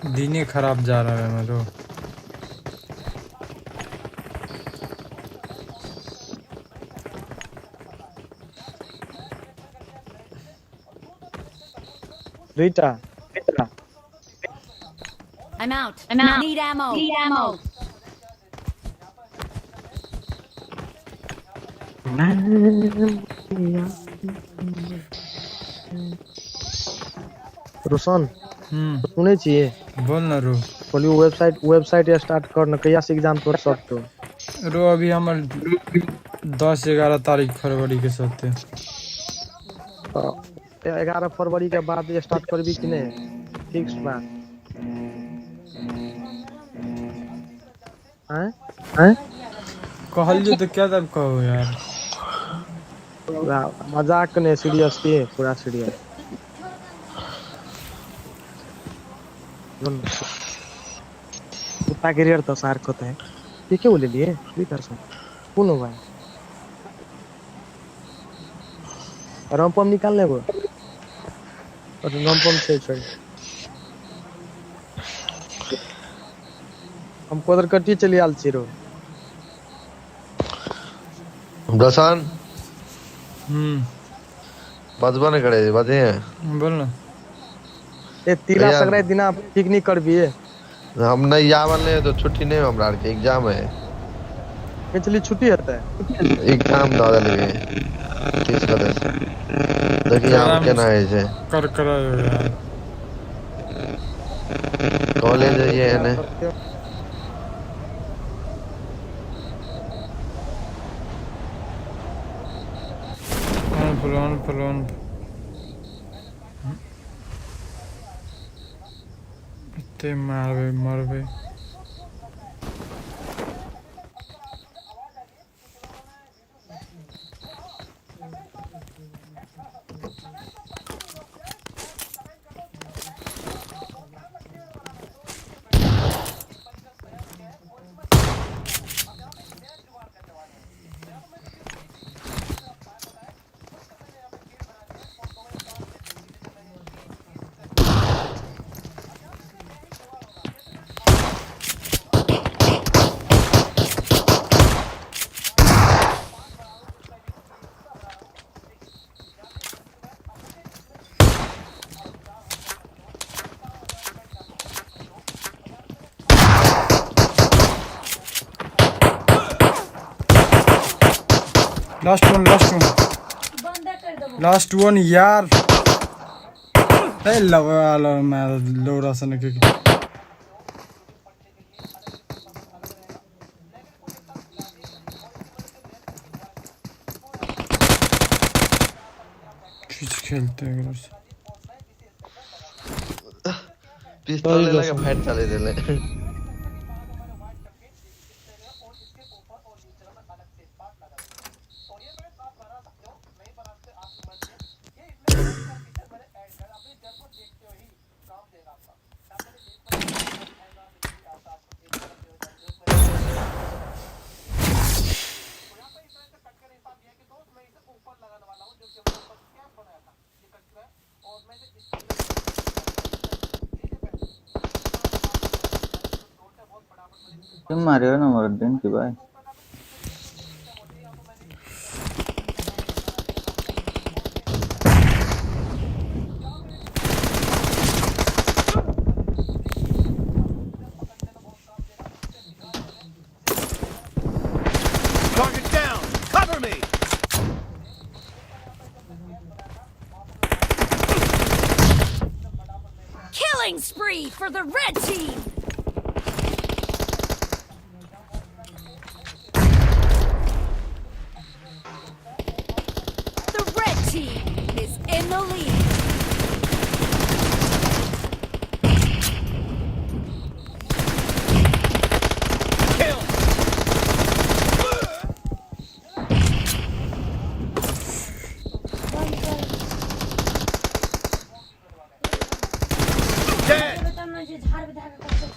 दिन ही खराब जा रहा है मेरे। Rita. I'm out. Need ammo. रोशन सुने चाहिए बोल ना रो। बोलियो वेबसाइट स्टार्ट कर न कहिया से एग्जाम तोड़ सकते हो रो अभी हमर 10-11 तारीख फरवरी के साथ 11 फरवरी के बाद स्टार्ट करबी कि नहीं फिक्स बात हैं कहलियो तो क्या तब कहो यार। मजाक नहीं सीरियस के पूरा सीरियस कुत्ता गिरियर तो सार कोते हैं ये क्या बोले लिए भी कर सो कौन हो भाई रंपम निकालने को और रंपम से छोड़ हम कोदर कट्टी चली आल छिरो दसान बजबा ने करे बजे बोल ना ए तीला सगरे दिना पिकनिक करबी हम नहीं जावल नहीं तो छुट्टी नहीं हमरा के एग्जाम है पिछली छुट्टी होता है एग्जाम दादा लगे 30 का देखिए हम केना है से कर यार कॉलेज ये है ने फलोन इतने मरबे लास्ट वन यार लगा मैं लोरा से निकल खेलते हैं पिस्तौल लगा फाइट चले देले तुम मारे हो ना मर दिन की भाई Target down. Cover me. Killing spree for the red team. Team is in the lead. Kill. Dead.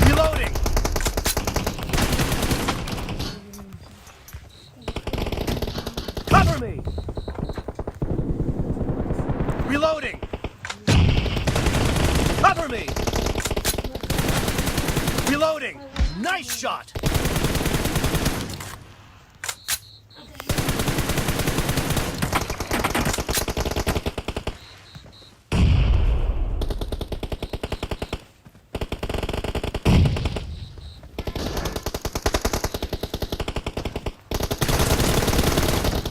Reloading. Cover me. Reloading. Cover me. Reloading. Nice shot.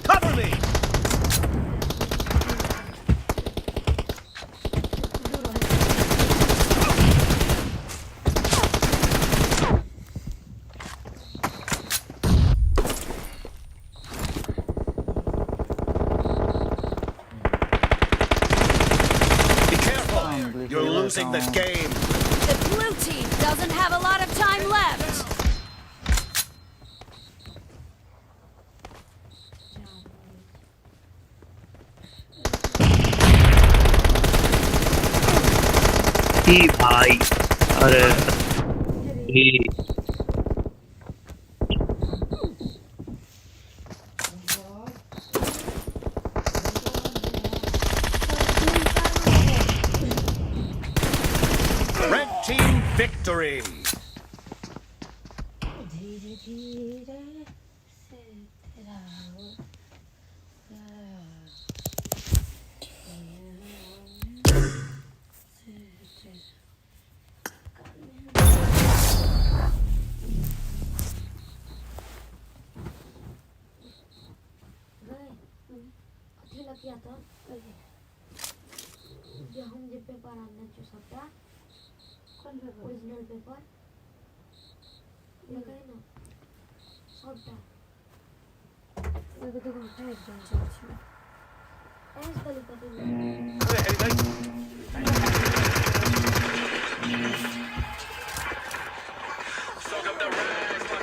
Cover me. Be careful. You're losing the game. The blue team doesn't have a lot of time left. ही भाई अरे ही Red team victory. किया था जो हम जो paper आना जो सबका कौन पेपर ओरिजिनल पेपर लगा है ना सबका वो तो घंटा एक दिन चलती है ऐसे वाली पता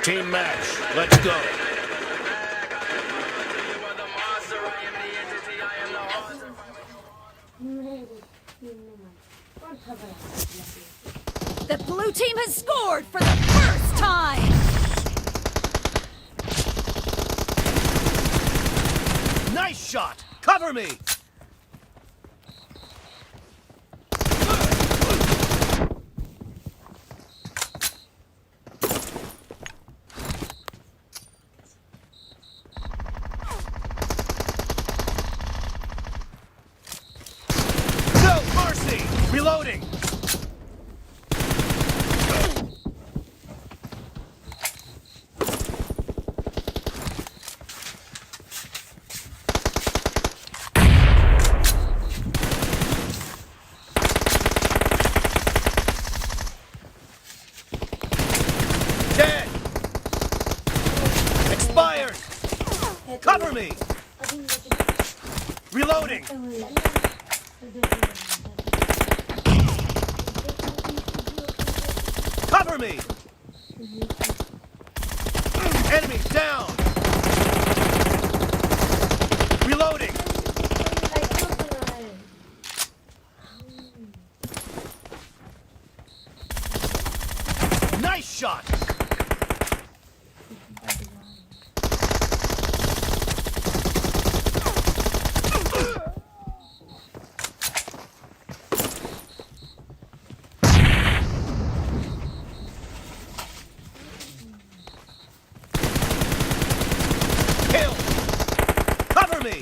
Team match. Let's go. The blue team has scored for the first time. Nice shot. Cover me. No mercy. Reloading. Dead. Expired. Cover me. Reloading. Cover me. Enemy down. Reloading. Nice shot. Kill. Cover me.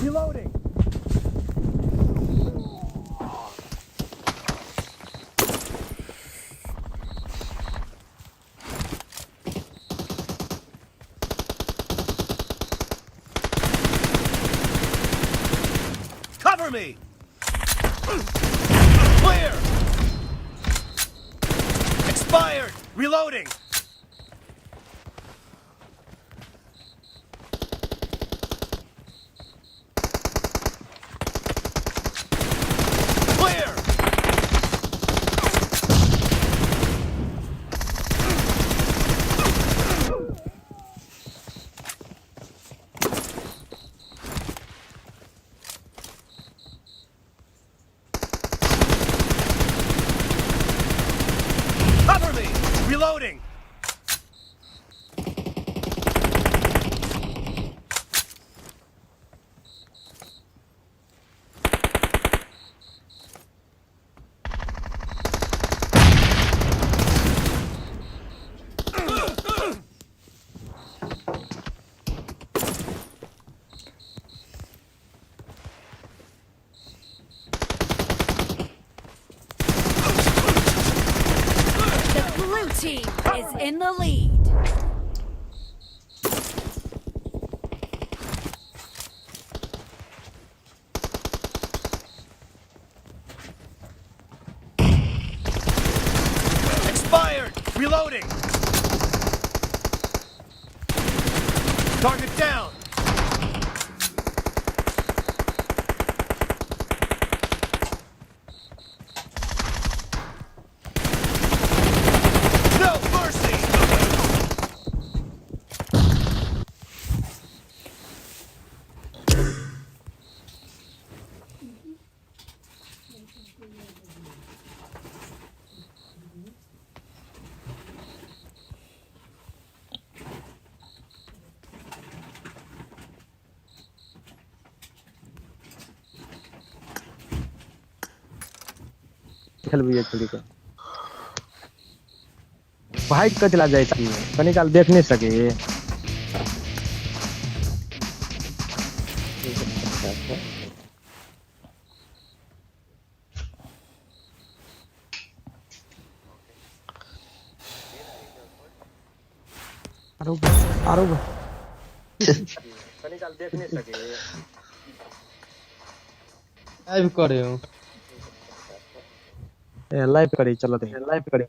Reloading. Cover me. Clear. Expired. Reloading. in the lead. Expired! Reloading! Target down! No mercy! खेल भी actually का भाई का चला जाए छी कनी काल देख नहीं सके आरो कनी काल देख नहीं सके लाइव करे हो ए लाइव करी चलो दे लाइव करी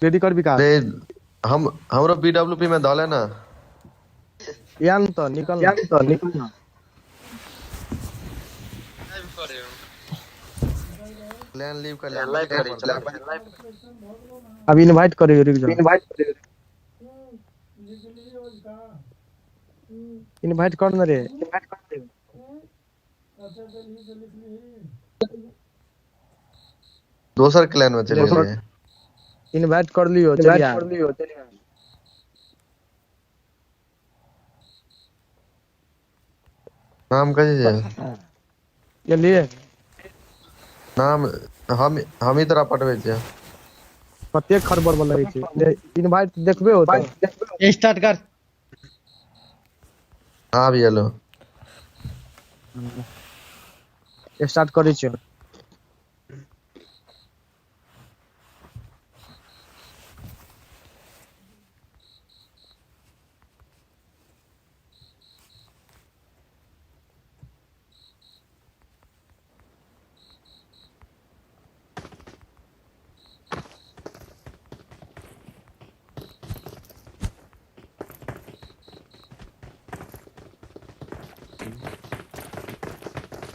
रेडी कर विकास रे हमरो बीडब्ल्यूपी में डाले ना यान तो निकल ना लाइव करे हो प्लान लीव कर लाइव करी चला अब इनवाइट करियो रुक जाओ इनवाइट कर ना रे दोसर क्लैन में चले गए इनवाइट कर लियो चलिए नाम कैसे है चलिए नाम हम ही तरह पटवे छे प्रत्येक खरबर वाला रही छे इनवाइट देखबे हो तो स्टार्ट कर हां भी हेलो स्टार्ट करै छियै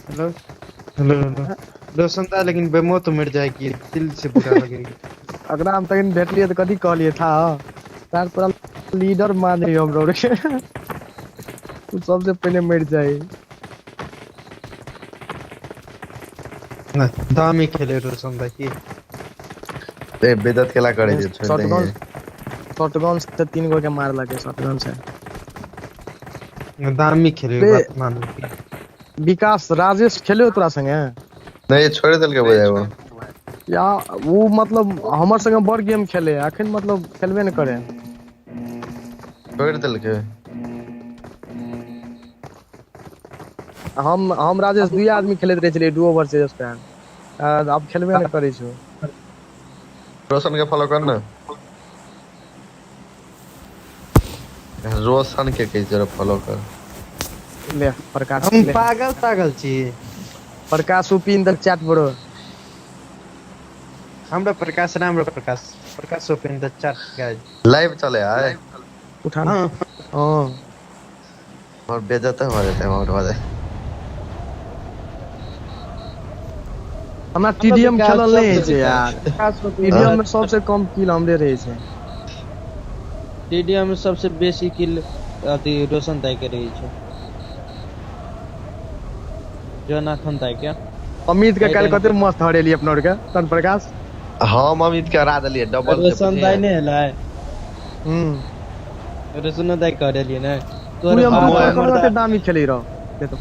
हेलो हेलो रोशन था लेकिन बेमो तो मिट जाएगी दिल से बुरा लगेगी अगर हम तक भेटलिए तो कथी कहलिए था तार पूरा लीडर मान रही हम रोड के तू सबसे पहले मर जाए दामी खेले रोशन भाई की ए बेदत केला करे छे छोड़ दे शॉटगन से 3 गो के मार लगे शॉटगन से दामी खेले बात मान विकास राजेश खेले तोरा संगे नहीं छोड़ देल के बुझाय वो या वो मतलब हमर संगे बड़ गेम खेले अखन मतलब खेलबे न करे छोड़ देल के हम राजेश दुई आदमी खेलत रहे छलिए डुओ वर्सेस पे अब खेलबे न करे छो रोशन के फॉलो कर ना रोशन के जरा फॉलो कर ले प्रकाश हम पागल छी Prakash open the chat bro हमरा Prakash Ram Prakash open the chat guys live चले आए उठाना हां और बेइज्जत हमारे टाइम आउट हो जाए हमरा टीडीएम खेलल नहीं छै यार टीडीएम में सबसे कम किल हमरे रहे छै टीडीएम में सबसे बेसी किल अति रोशन ताई के रही छै जो नाखन ताई के अमित के काल कते मस्त हरेली अपना और के तन प्रकाश हम अमित के हरा देलिए डबल रोशन ताई ने हलाय रोशन ताई कर देलिए ना तोरे हम दामी खेली रहो देखो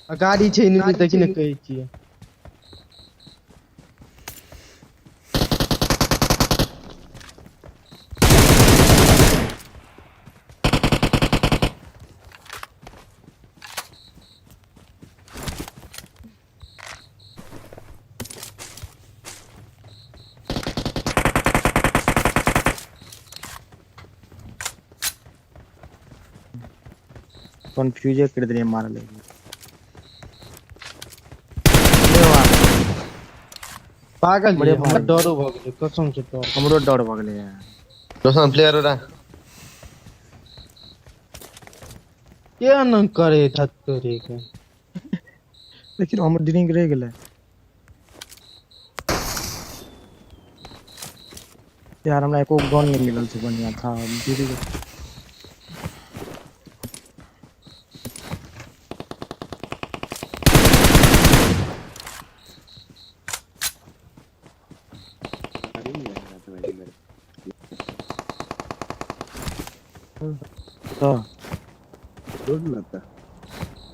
गाड़ी छै इनके देखि न कहै छियै कंफ्यूज कर देने मार ले पागल बड़े ये हमरा डरो भ गेलै कसम से डर हमरो डर भ गेलै रोशन प्लेयर हो रहा के न करे थत्तरे के लेकिन हमर ड्रिंक रह गेलै यार हमरा एको गन नहीं मिलल छै बढ़िया था गिर गेल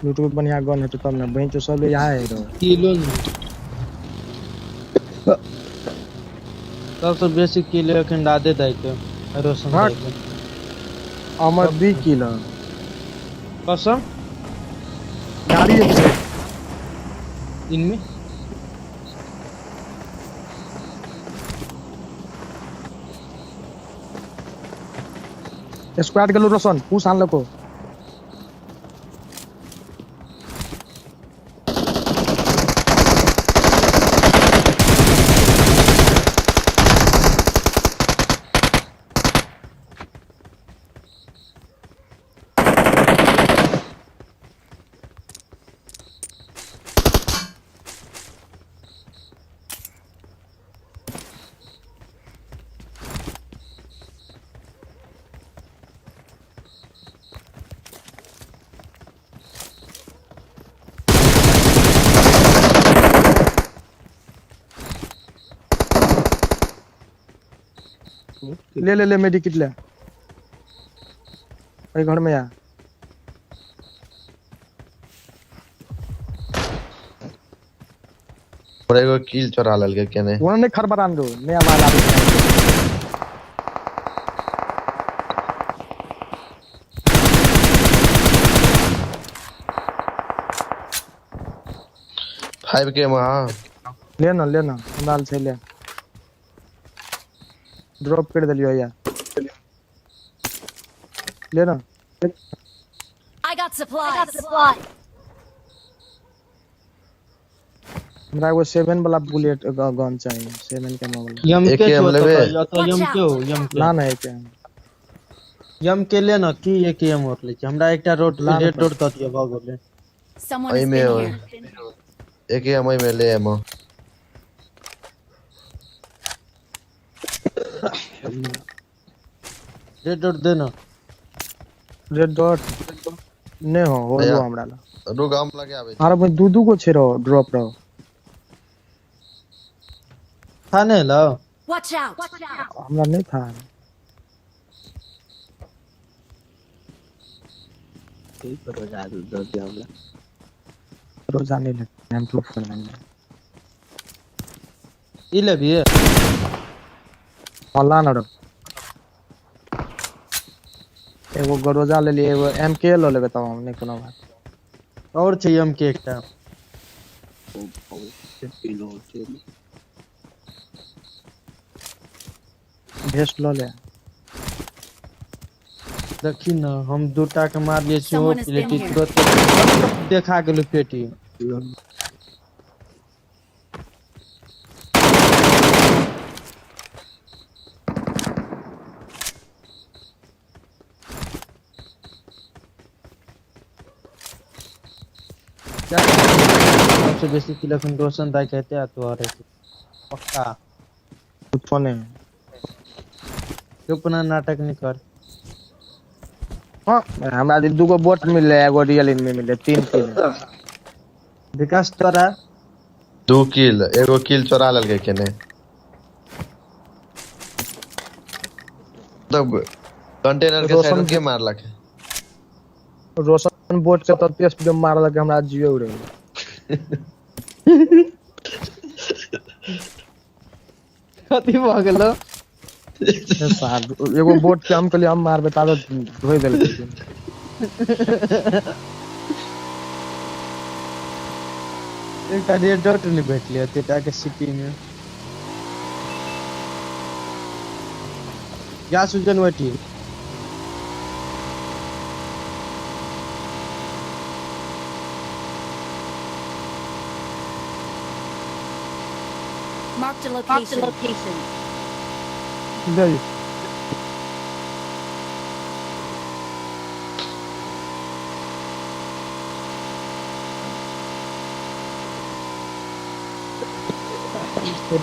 यूट्यूब बढ़िया गन है तो तब ना बहन तो सब ले यहाँ है किलो सबसे बेसी किलो एखन दादे दाइ के रोशन हाँ। दाइ के हमर 2 किलो कसम गाड़ी एक छै इनमें स्क्वाड गेलो रोशन पुश आन लको ले मेडिकिट ले अरे घर में आ और एगो किल चोरा ललके केने वहां ने खरबरान दो नया माल आ 5K में हाँ लेना माल छै ले ड्रॉप कर दिलियो या लेना I got supplies. हमरा एगो 7 वाला बुलेट गन चाहिए 7 के मोबाइल यम एक के ही हम छोड़ लेबे। या तो यम के हो यम के ना ना एक यम के ले ना की एक यम और ले छै हमरा एकटा रोड ला ना रेड रोड ततिया भ गेलै Someone Ay, has me been voy. here. एक ही हम में ले हम रेड रोड दे ना रेड डॉट ने हो भैया। हमरा ला रुक हम लगे आवे अरे भाई दू को छे रहो ड्रॉप रहो खाने ला Watch out. हमरा नहीं था रोजा नहीं लगता हम प्रूफ कर लेंगे ई ले भी अल्लाह ना रहो एगो गरोजा ले लिए एगो एमके लो लेबे तब हम नहीं कोनो बात और छै यम के एकटा भेस्ट लो ले देखी ना हम दूटा के मार लिए छियो Someone has been प्लेटी here. तुरंत देखा गेलो पेटी सबसे बेसी किलो खन रोशन दाई कहते आ तो आ रहे पक्का कुछ नहीं क्यों अपना नाटक नहीं कर हां हमरा दू को बोट मिले एगो रियल इनमी मिले 3 किल विकास तोरा 2 किल एगो किल चोरा ललके केने तब कंटेनर के रोशन साइड के मारलक रोशन बोट के तत्ते स्पीड में मारल के हमरा जियो उड़े कथी भऽ गेलो साल एगो बोट के हम कहलिए हम मारबे ता धोइ देल के एकटा रेड डॉट नहीं भेटले तेटा के सिटी में या सुजन वटी Marked a location. दे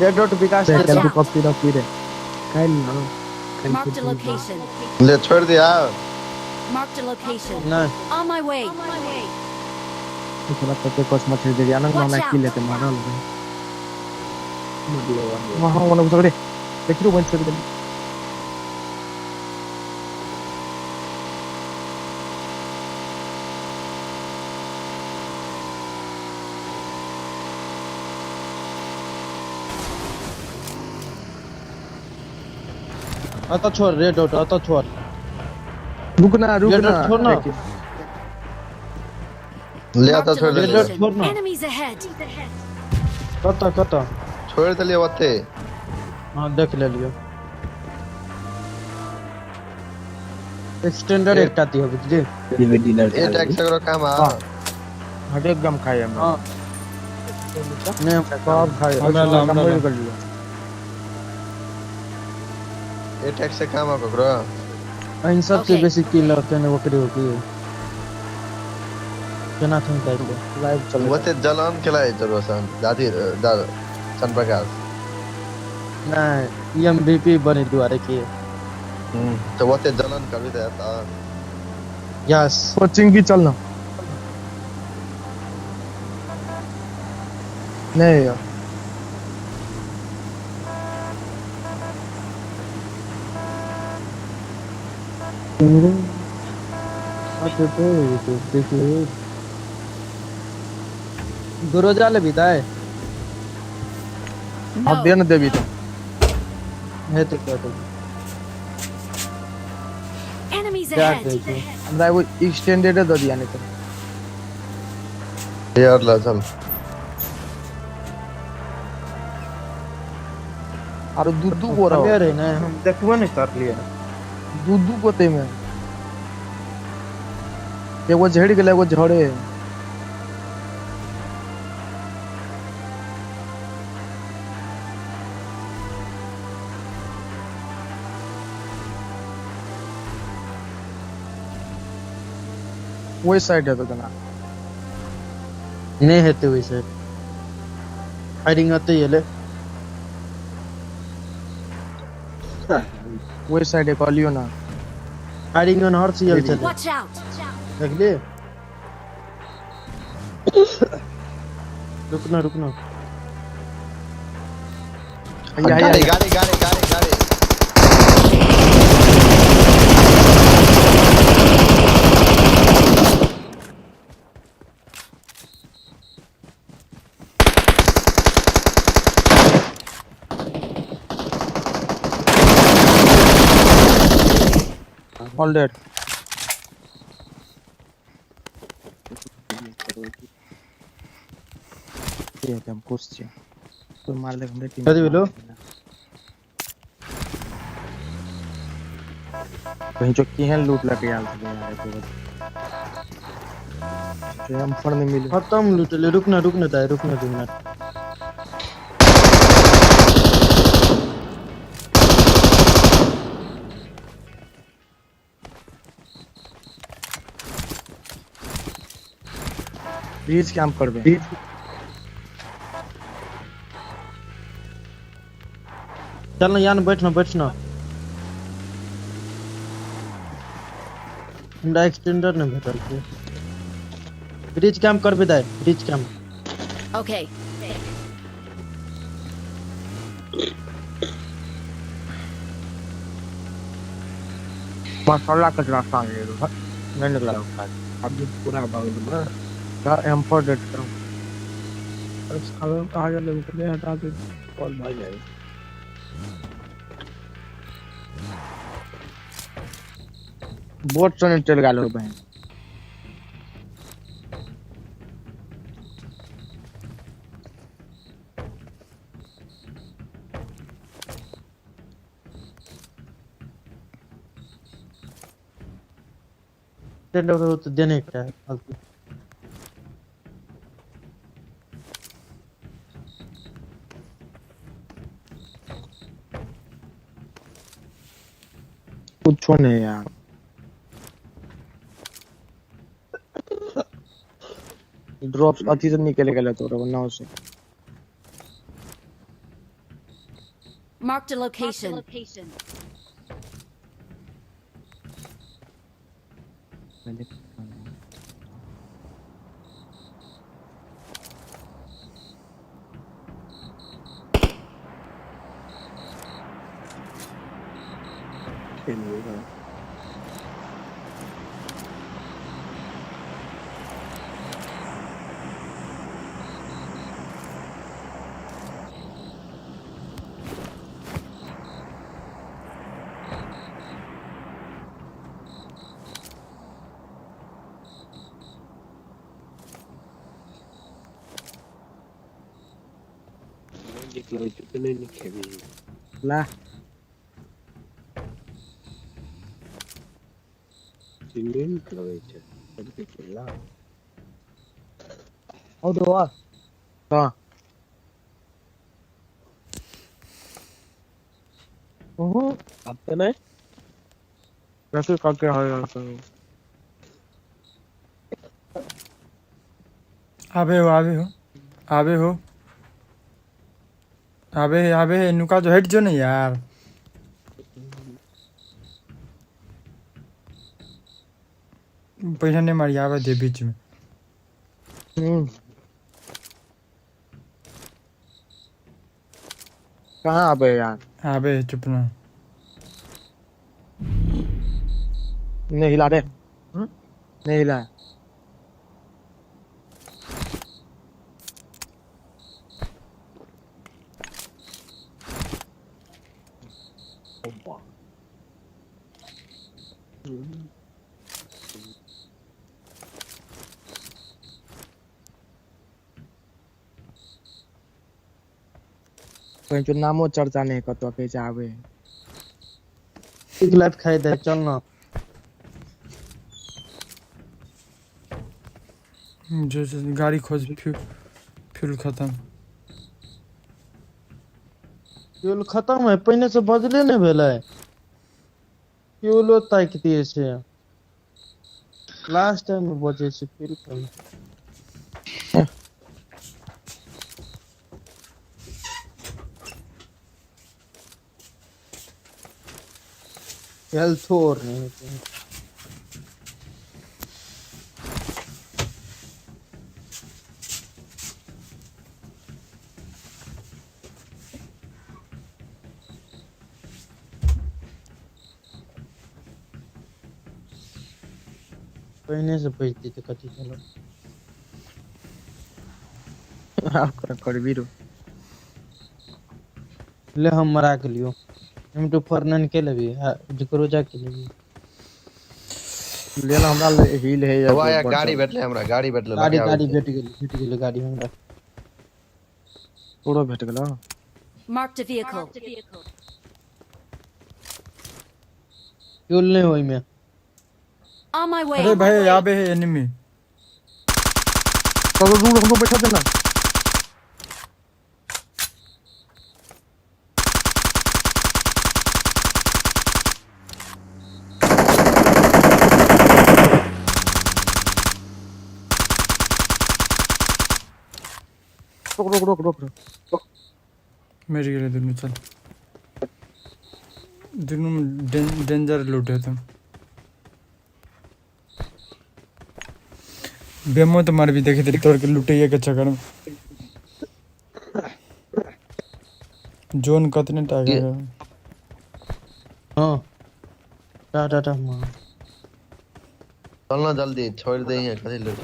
रेड डॉट विकास कल out. तू कॉपी रख पीरे काल ना Marked a location. ले छोड़ दिया Marked a location. ना On my way. थोड़ा तते कोस मत दे दिया ना Watch ना out. की लेते मारल वहां वाला उतर दे देखियो बंद कर दे अतो छोड़ रेड डॉट अतो छोड़ रुकना रेड डॉट छोड़ ना ले आता Marked a छोड़ दे location. छोड़ ना। Enemies ahead. कत छोड़ दे ले वते हां देख ले लियो एक्सटेंडर एकटा ती होबे जी ए टैक्स करो काम आ हट एकदम खाए हम हां ने सब खाए हमरा ला, हमरा ला। कर लियो ए टैक्स से काम आ करो इन सब से Okay. बेसी किल केने ओकरे हो की केना थन जाइबो लाइव चल वते जलन केला जरो सन दादी दाद सन प्रकाश ना एमवीपी बने दुआरे की तो वते जलन कर दे ता यस कोचिंग की चलना नहीं यार गुरोजा ले बिदाय अब No. देन देवी तो है तो क्या तो Enemies क्या ahead. कहै हमरा वो एक्सटेंडेड दे दिया नहीं तो यार ला चल और दूधू को रहो रे ना हम देखबो नहीं कर लिए दूधू को ते में एगो झड़ गेले एगो झड़े वही साइड है तो जना नहीं हेते वैसे फायरिंग आते ये ले वही साइड है कॉलियो ना फायरिंग ऑन हॉर्स ये चले Watch out. देख ले रुकना गाड़ी गाड़ी गाड़ी गाड़ी गाड़ी ऑल डेड ये हम कुछ तो मार ले हमरे टीम कदी बोलो कहीं जो की है लूट लगे यार यार तो हम फड़ नहीं मिले खत्म लूट ले रुकना दाई रुकना 2 मिनट ब्रिज कैंप करबे चल ना यान बैठना हमरा एक्सटेंडर नहीं भेटल छै ब्रिज कैंप करबे दाई ब्रिज कैंप Okay. मसाला कचरा सांगे नहीं निकला अभी पूरा भाग ना का M4 डेट करो अरे साले कहा गया ले मुझे हटा दे कॉल भाई जाए बोट से चल गया लोग बहन चलो तो देने का है फालतू। कुछ नहीं यार ड्रॉप्स अच्छी से निकल गए तो वरना उसे Marked a location. खेलेगा ला और दो हां ओहो अब तो नहीं कैसे करके आएगा सर आबे हो आबे हो आबे हो आबे नुका जो हट जो नहीं यार पैसा नहीं मारी आवे दे बीच में कहाँ आबे यार आबे चुप ना नहीं हिला रे नहीं हिला कहीं जो नामो चर्चा नहीं करतो कैसे आवे एक लाइफ खाई दे चल ना जो गाड़ी खोज फ्यूल खत्म फ्यूल खत्म है पहले से बजले नहीं भेल है फ्यूल ताकि दिए से लास्ट टाइम में बजे से फ्यूल खत्म हेल्थ और नहीं होते हैं पहले से बजती तो कथी चलो कर भी रो ले हम मरा के लियो हम तो फरनन के लेबी जकरो जा के लेबी लेना हमरा हील है हवा या गाड़ी बैठले हमरा गाड़ी बैठले गाड़ी भेट गेल गाड़ी हमरा पूरा भेट गेलो Marked a vehicle. फ्यूल नहीं होई में On my way. अरे भाई आबे है एनिमी तो रूम हमको बैठा देना रोक मेरे के लिए दोनों चल दोनों डेंजर लूट है तुम बेमो तो मार भी देखे तेरे तोड़ के लूटे ये के चक्कर में जोन कतने टाइगर है हां टाटा मां चलना जल्दी छोड़ दे यहाँ कथी लूट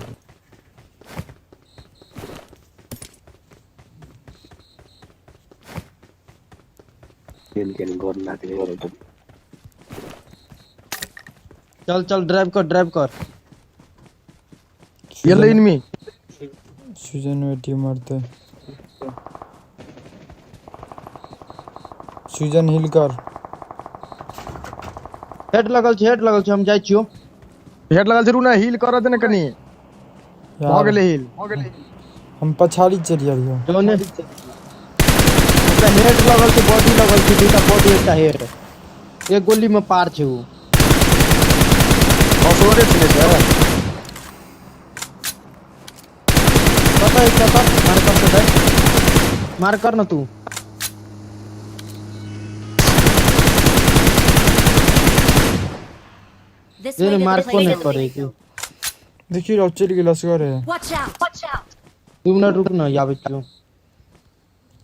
चल चल ड्राइव कर ये ले इनमी सुजन वेटी मारते सुजन हिल कर हेड लगल छै हम जाइ छियो हेड लगल जरूर ना हील कर दे ने कनी हो गेले हील हम पछाड़ी चढ़िया रहियो जोने हेड लगल छै बॉडी लगल छै दूटा बॉडी एकटा हेड एक गोली में पार छै उ ऑफरोड छले सर पता है मार कर ना तू This ये way to मार the को नहीं plane. करेगी देखिए रॉचर के लसगर है Watch out! 2 मिनट रुक ना यावे छियो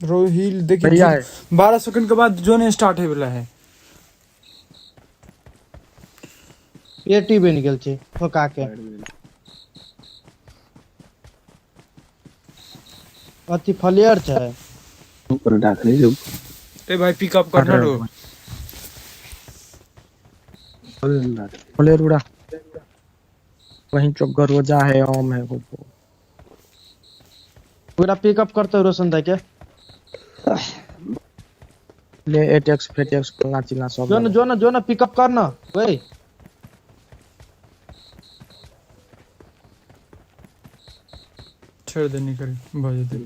रो हील बढ़िया देखिए है। 12 सेकंड के बाद जोन स्टार्ट है वाला है एटी बन गेल छै ठोका के अथी फ्लेयर छै ऊपर डाक ले जो ए भाई पिकअप करना रो बोले रुड़ा वहीं चौक रोजा है ओम है वो पूरा पिकअप करते रोशन दाई के ले एटेक्स फेटेक्स पला चिला सब जो ना पिकअप करना ओए छोड़ दे निकल भाई दे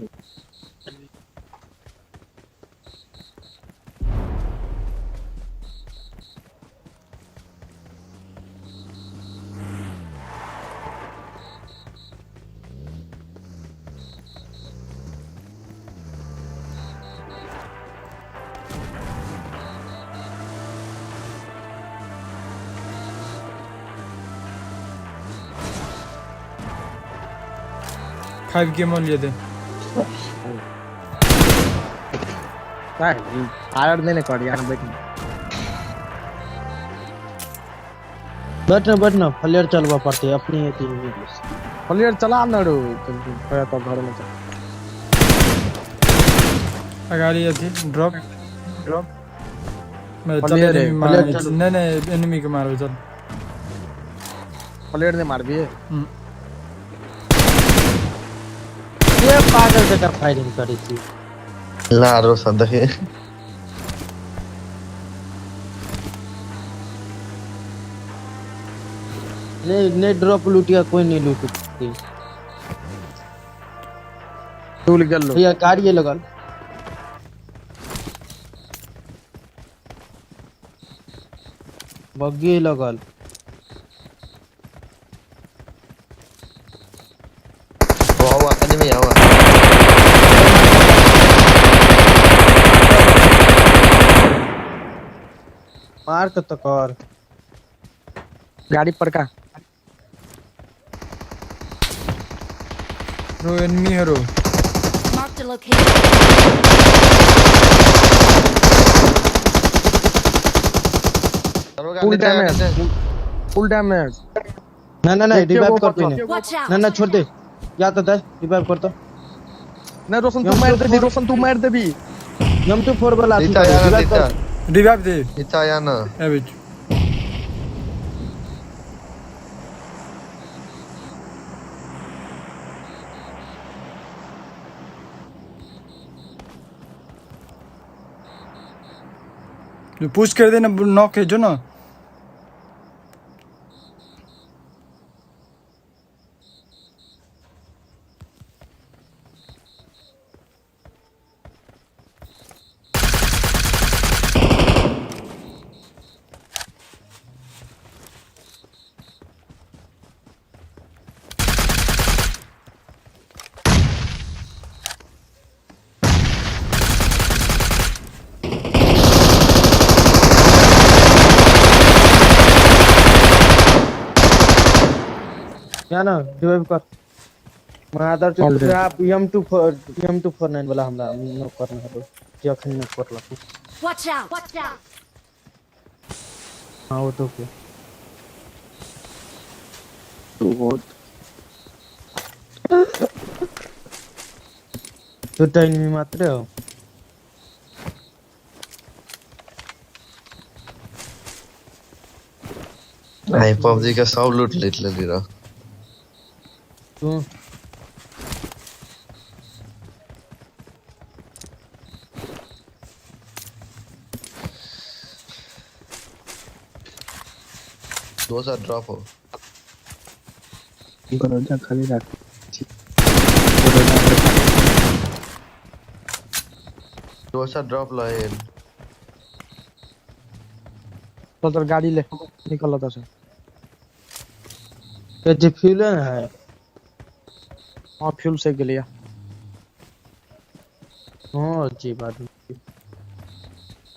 फाइव गेम और लिए दे फायर देने कर यार बैठ ना फ्लेयर चलवा पड़ते अपनी है तीन प्लेयर चला ना रो तो घर में चल अगाड़ी थी ड्रॉप मैं Player चले है, मार player चल। नहीं एनिमी के मारो चल प्लेयर ने मार भी ये पागल जगह फायरिंग करी थी ला रोशन देखिए नहीं ड्रॉप लूटिया कोई नहीं लूटती टूल गल लो भैया गाड़ी लगल बग्गी लगल हुआ एनिमी हुआ मार तो कर गाड़ी पर का रो एनिमी है रो Marked a location. Full damage ना रिवाइव करते नहीं Watch out! ना छोड़ दे या तो दे रिवाइव कर तो ना रोशन तू मार दे भी हम तो 4 वाला नीचा याना रिवाइव नीचा कर रिवाइव दे नीचा याना ए बिच जो पुश कर देना नॉक है जो ना या ना रिवाइव कर मादर तो आप M249 वाला हमरा न करना है जखन न करला Watch out! Watch out! हां वो तो के बहुत दुटा एनिमी मात्र हो भाई पबजी का सब लूट ले रहा तू 2 ड्रॉप हो गरजा खाली रख 2 ड्रॉप लाइन तो गाड़ी ले निकल आता से ये जो फ्यूल है हां फ्यूल से गेलिया हां जी बात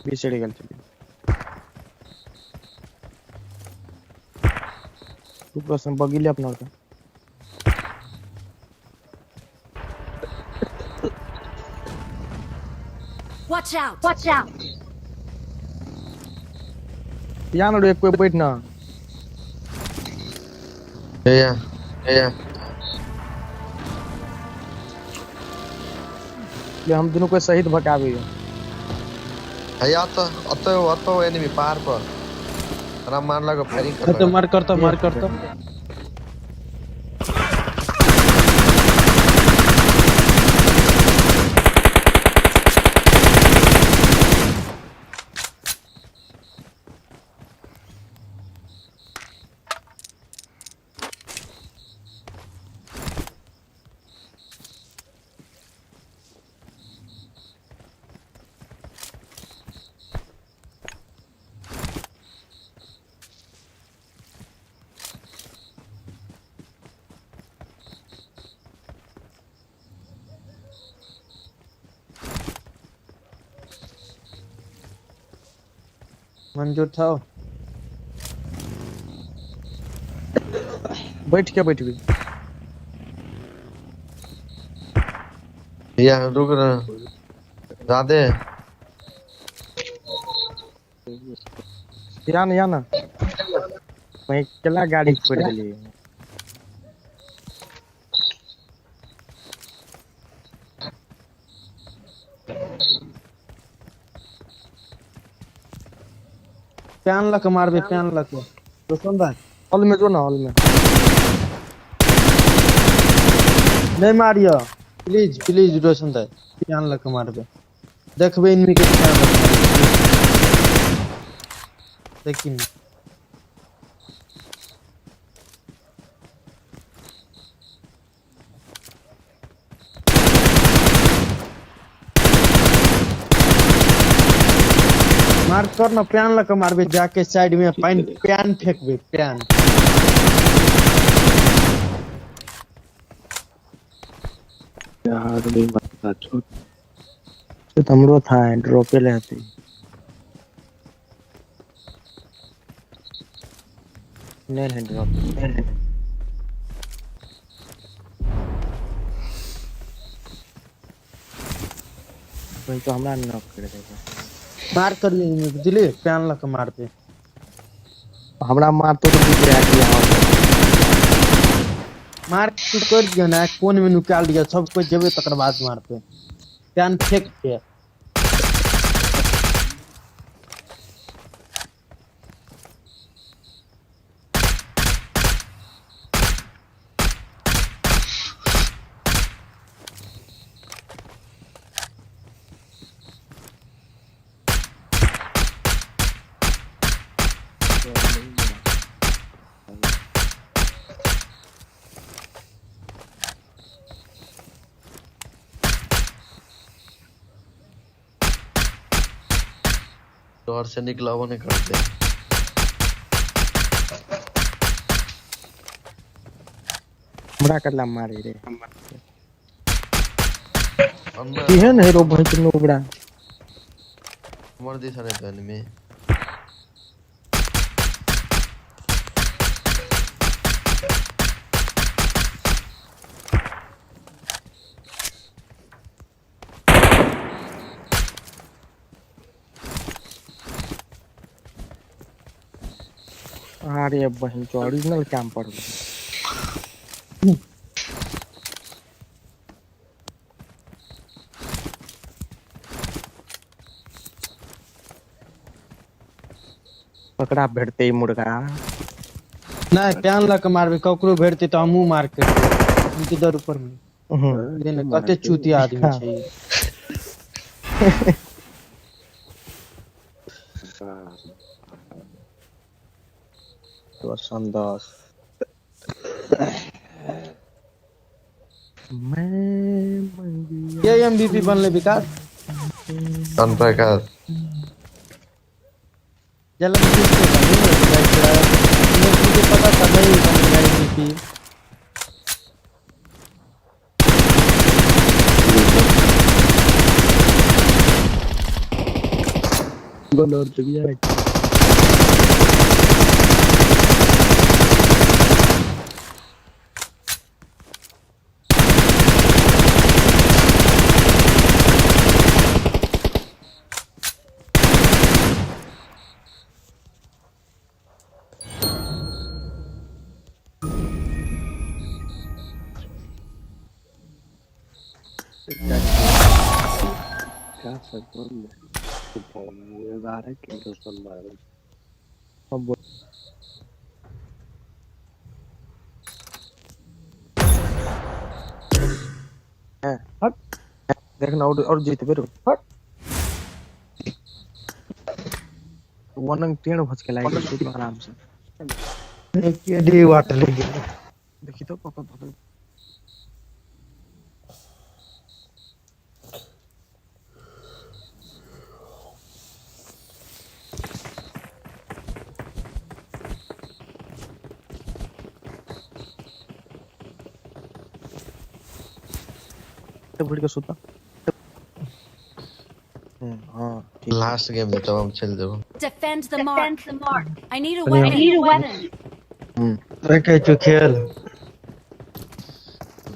बीसेड़ी गेल चली तू प्रश्न बगिले अपना का Watch out! Watch out! यान रे कोई बैठ ना या ये हम दोनों को शहीद भगावे या तो एनिमी पार पर आराम मार लगा फायरिंग कर तो मार करता मंजूर था बैठ भी या रुक रहा राधे यान मैं केला गाड़ी छोड़ देली प्यान लक मारबे प्यान लक तो सुन भाई हॉल में जो ना हॉल में नहीं मारियो प्लीज रोशन दे प्यान लक मारबे देखबे इनमी के प्यान लक लेकिन मार कर ना प्यान लक मारबे जाके साइड में प्यान फेंकबे प्यान यार नहीं मत छोड़ तो हमरो था ड्रॉप ले आती नहीं है ड्रॉप कोई तो हमरा नॉक कर देगा मार करिए बुझले प्यान लक मारबे हमरा मार तो दिख रहा है यहां मार तू कर दिया ना कोन में निकाल दिया सब कोई जेबे तकर बाद मारते प्यान फेंक के डोर से निकला हुआ नहीं करते हमरा कला मारे रे अंदर केहन है रो भाई तुम उबड़ा मर दी सारे तो एनिमी अरे बहन तो ओरिजिनल कैंपर पकड़ा भेटते ही मुर्गा नहीं प्यान लग मारबे ककरो भेटते तो हमहू मार के उनके दर ऊपर में देने कते चूतिया आदमी छै ई। तो संदोष मैं ये एमवीपी बनले विकास कौन प्रकाश जलन मुझे पता था नहीं बनेगा एमवीपी। गोल और चुक जाए क्या सब बोल 12 किलो संभाल देखना और जीत बेरो वन टेन भज के लाइक सुत आराम से एक डी वाटर ले गया देखी तो पापा पापा तो भूल के सुता हां ठीक लास्ट गेम में तब हम चल देबो Defend the mark. I need a weapon. रखे जो खेल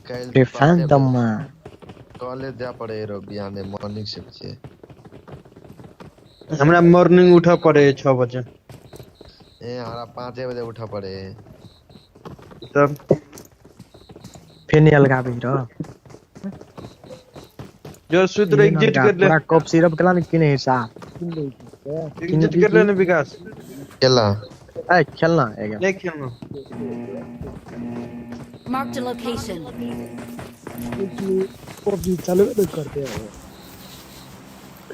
काल डिफेंड द मैन कॉलेज जा पड़े रो बिहाने मॉर्निंग शिफ्ट छे हमरा मॉर्निंग उठा पड़े 6 बजे ए हमारा 5 बजे उठा पड़े तब फेनी अलगाबी र जो सूत्र एग्जिट कर ले पूरा कप सिरप कला ने किने हिस्सा एग्जिट कर लेने विकास केला ए खेलना है क्या ले खेलना Marked a location. PUBG चालू तो करते हैं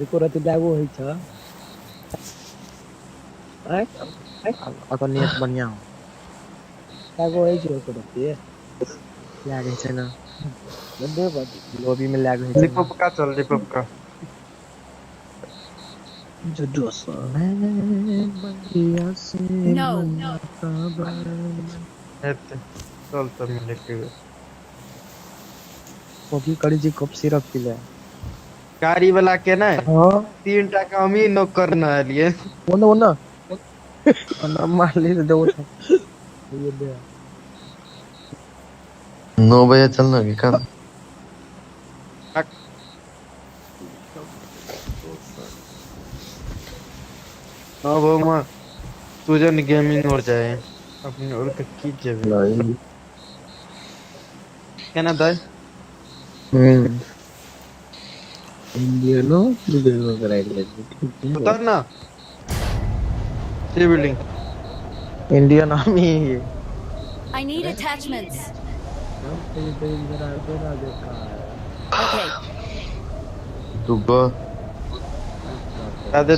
एको रात लागो होई छ अगर नियत बढ़िया हो लागो होई छ एको रात लागे छै ना बंदे बात लॉबी में लागे छै लिपप का चल लिपप का जो जोश No. हेते चल तो मिले के कॉफी करी जी कप सिरप पी ले गाड़ी वाला के ना हां 3 टका हम ही नो करना लिए ओना मार ले दो ये दे 9 बजे चलना कि काम अब हम तुझे गेमिंग और जाए अपनी और की जेबे नहीं केना दे इंडिया नो वीडियो कराई ले उतर ना building Indian army I need attachments. देखा Okay. तू गो आदे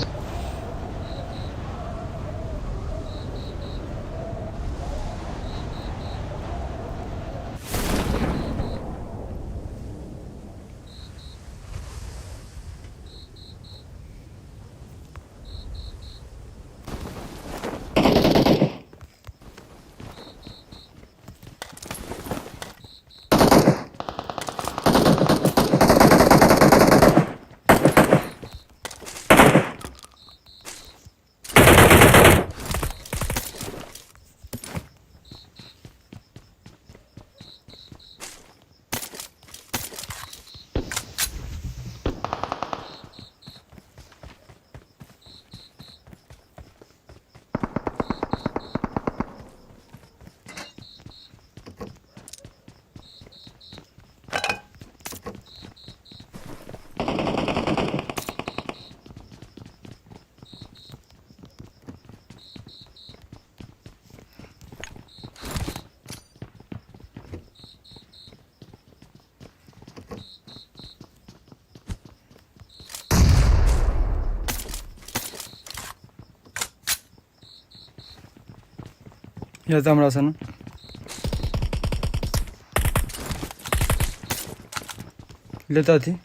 या त हमरा सन लेता थी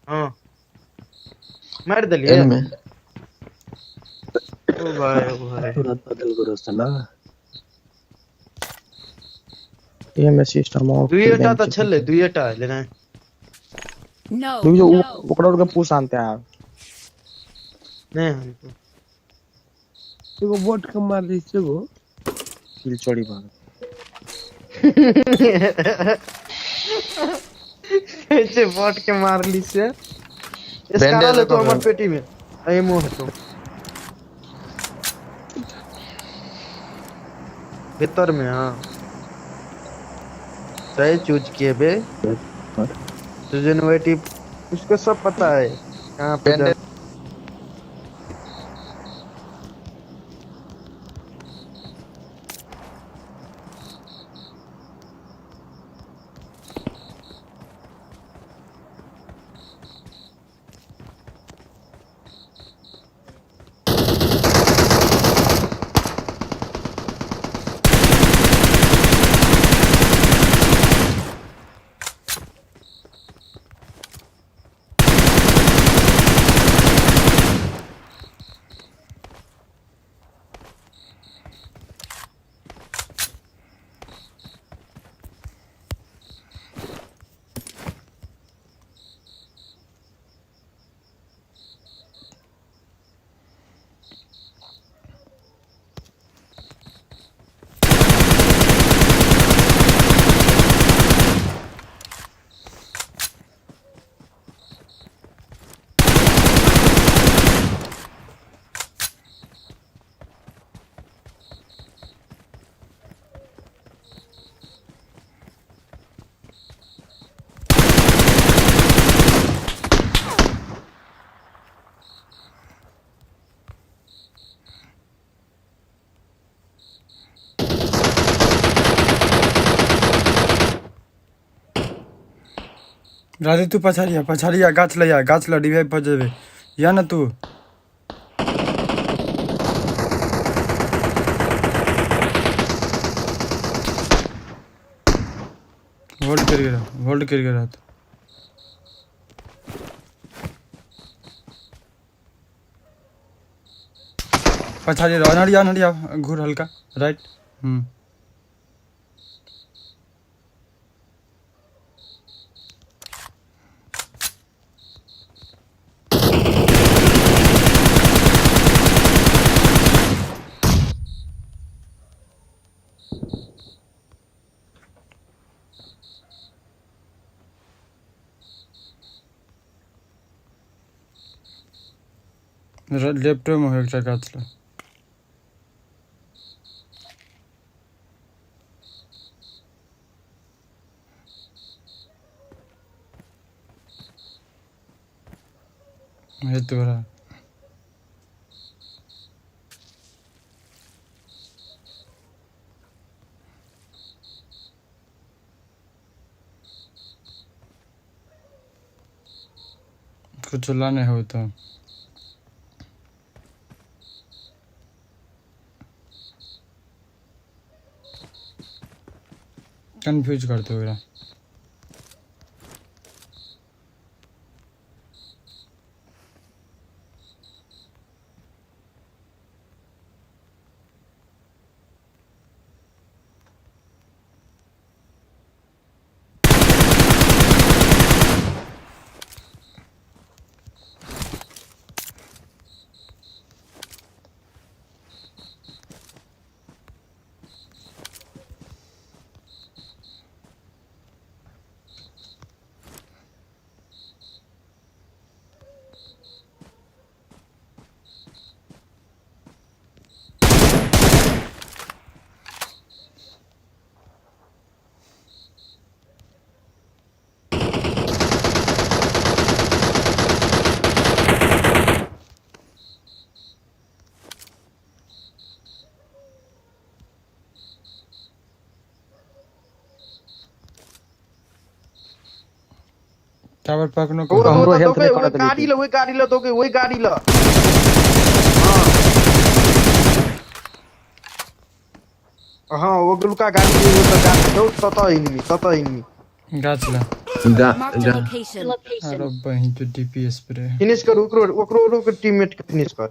हाँ मार दिलिए एंड में ओ भाई तुरंत बदल करो साला ये में सिस्टम ऑफ दुईटा त छले दुईटा लेना No. तू जो No. ओकरा के पूछ आनते हैं नहीं हमको एगो बोट के मार दी एगो किल चोरी भाग कैसे बॉट के मार ली से इसका बैंडेज ले तो रखो हमर पेटी में अरे मुंह हटो भीतर में हाँ सही चूज किए बे रिजनरेटिव उसको सब पता है कहाँ पे बैंडेज राधे तू पछाड़िया गाछ ल रिवाइव पर जेबे या ना तू होल्ड कर रहा तू पछाड़ी रह नड़िया घूर हल्का राइट लेफ्ट में हो एकटा गाछ ल हे तोरा कुछ लाने हो तो कंफ्यूज करते हो मेरा टावर पकड़ो को हमरो हेल्थ तो नहीं वही करत गाड़ी लो तो वही गाड़ी लो हाँ वो गुलका गाड़ी वो तो गाड़ी दो तता इनमी गाछला Marked a location. अरे बहिं तो डीपीएस पर है फिनिश कर ओकरो के टीममेट के फिनिश कर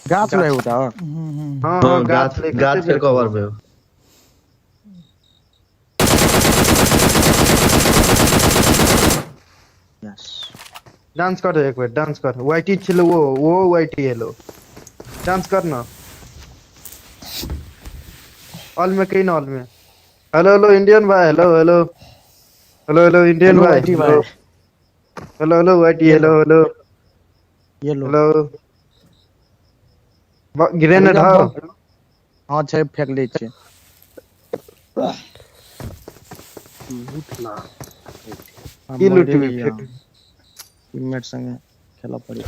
गाछ रहे होता हाँ गाछ के कवर में डांस कर एक बार डांस कर वाइटी छिलो वो वाइटी हेलो डांस करना ऑल में कहीं ऑल में हेलो इंडियन भाई हेलो इंडियन भाई हेलो वाइटी हेलो ये लो हेलो ग्रेनेड हां हां छै फेंक लै छै की लूटबी फेंक टीममेट संगे खेला पड़ी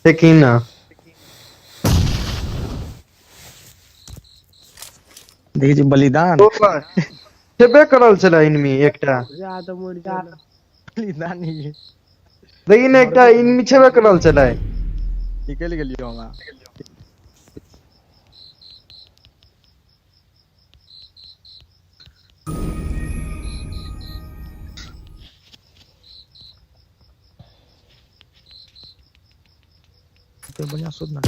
फेंकिना देखि जी बलिदान छेबे करल छला इनमी एकटा जा तो मोड़ जा बलिदान ही लेकिन एकटा इनमी छेबे करल छला निकल गेलियो हमरा तो बढ़िया सुध ना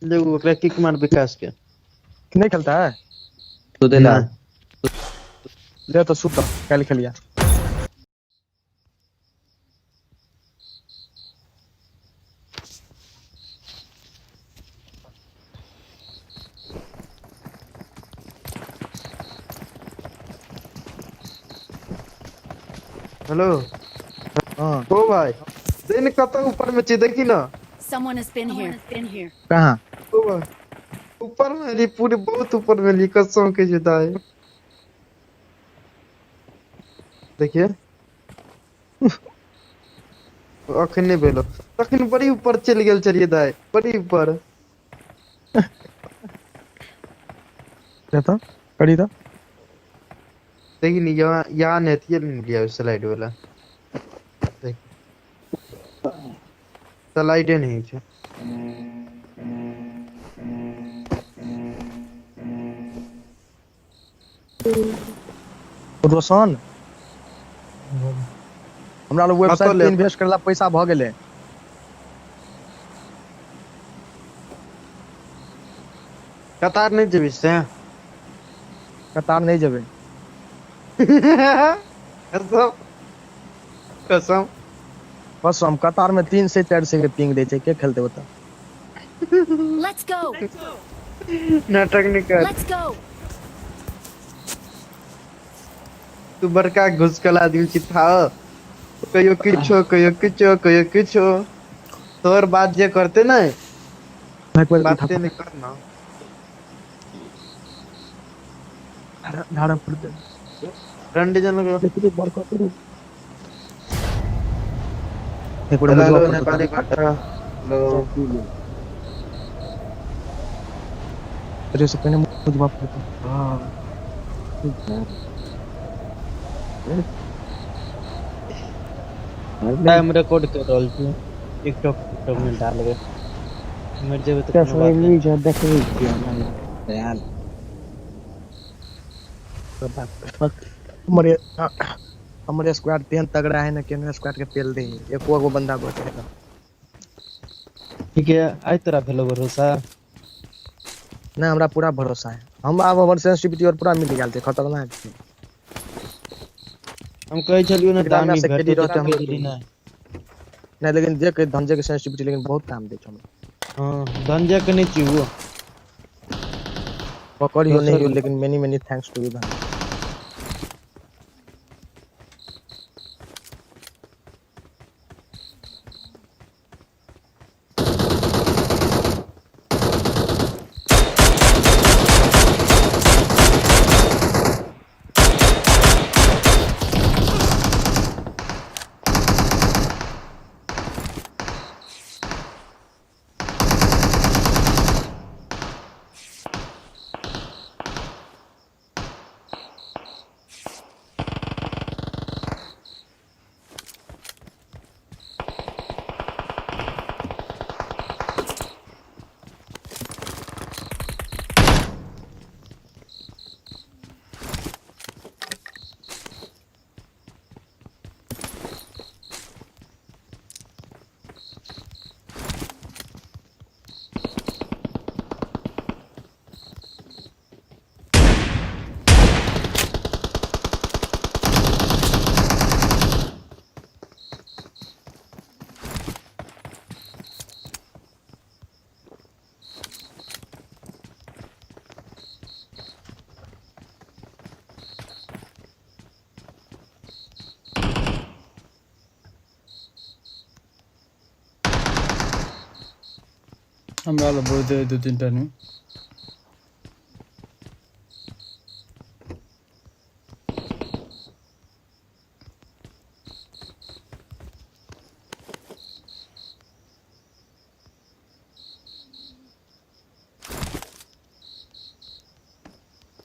ले वो ओकरा किक मार विकास के नहीं खेलता है तो देला ले तो सुत कल खेलिया हेलो हां ओ भाई दिन कत ऊपर में ची देखी ना Someone has been here. कहां ओ भाई ऊपर में री पूरे बहुत ऊपर में ली कसम के जुदा है देखिए अखन नहीं भेलो तखन बड़ी ऊपर चल गेल चलिए दाई बड़ी ऊपर ले तो कड़ी तो देखी नहीं यहाँ नहीं नहीं लिया स्लाइड वाला देख स्लाइड नहीं है रोशन हमरा लोग वेबसाइट पे इन्वेस्ट करला पैसा भ गेले कतार नहीं जेबी से कतार नहीं जेबे कसम कसम बस हम कतार में 3 से 4 से के पिंग दे छै के खेलते होता Let's go. नाटक नहीं कर Let's go. तू बड़का घुसकल आदमी की था कहियो किछो तोर बात जे करते ना बातें नहीं करना झाड़ा पड़ते रंडे जन को एक बार हेलो मुझे हेलो ऑफर नेपाली बता। कट्टा हेलो अरे से पहले मुझे ऑफर बता। हाँ ठीक है अरे टाइम रिकॉर्ड कर रहल छी टिकटॉक टिकटॉक में डालबे मर जेबे तो कोनो कैसे बात नहीं। नीचे देखबे छी हमरा दयाल तो बात हमारे हमारे स्क्वाड तेन तगड़ा है ना केनो स्क्वाड के पेल दे एको गो बंदा बचे तो ठीक है आई तरह भेलो भरोसा। ना हमरा पूरा भरोसा है हम अब हमर सेंसिटिविटी और पूरा मिल गेल छै खतरनाक छै हम कहे छलियो ना एकरा में दामी से केडी भेटो तो रहते हम कह देली ना। नहीं लेकिन जे के धंजे के सेंसिटिविटी लेकिन बहुत काम दे छै हमरा हां धंजा के नहीं चाहिए पकड़ियो नहीं दोसर हो लेकिन many many thanks to you धंजे हमरा ला बहुत दे 2-3 टा नहीं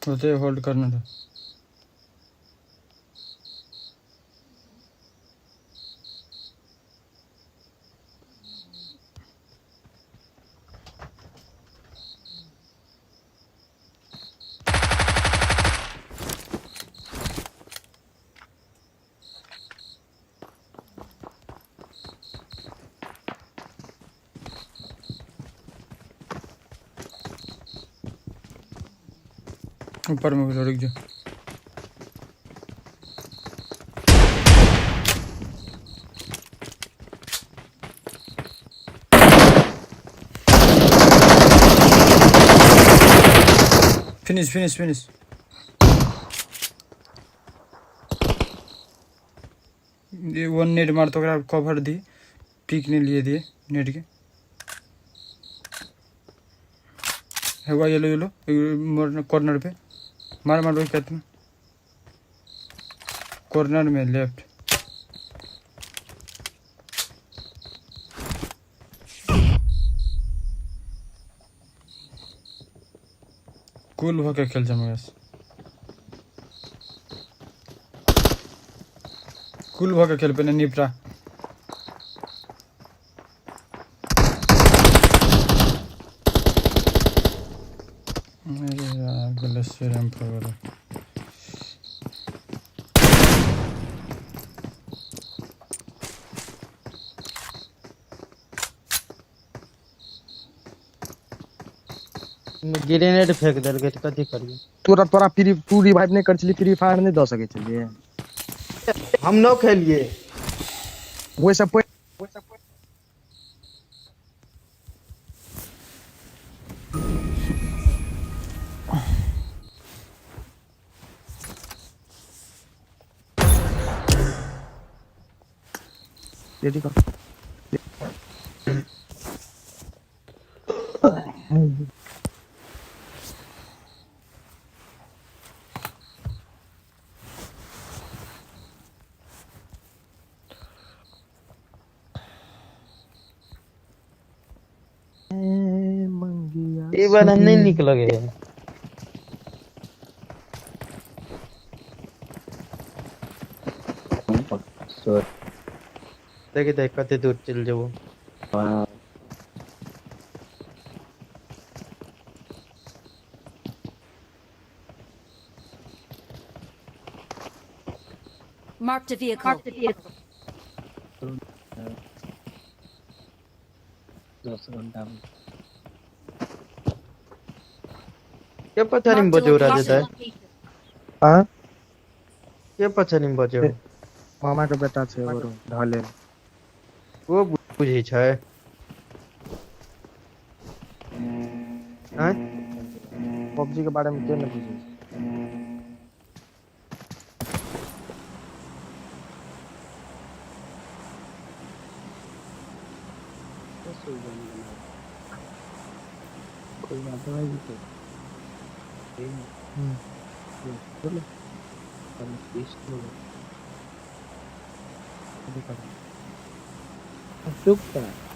होते होल्ड करना था ऊपर में रुक जा फिनिश ये वन नेट मार तो कवर दी पीक नहीं लिए दिए नेट के है येलो कॉर्नर पे मार वही कहते हैं कॉर्नर में लेफ्ट कूल होकर खेल जाऊंगा कूल होकर खेल पे निपटा अरे यार ग्लेशियर एम्पर ग्रेनेड फेंक देलकै तऽ कथी करिए तोरा फ्री तू रिवाइव नहीं कर चली फ्री फायर नहीं दे सके चलिए हम न खेलिए वो सब रेडी कर ये बार नहीं निक लगे देखे देख कते दूर चल जाबो Marked a vehicle. 10 घंटा में के पछाडि Marked a बज्यो राजे दाइ location. हाँ के पछाडि बज्यो मामा के बेटा छे एगो ढले वो बुझी छै हैं पबजी के बारे में के नहीं बुझे कोई बात नहीं तो चलो हम टेस्ट में चुप कर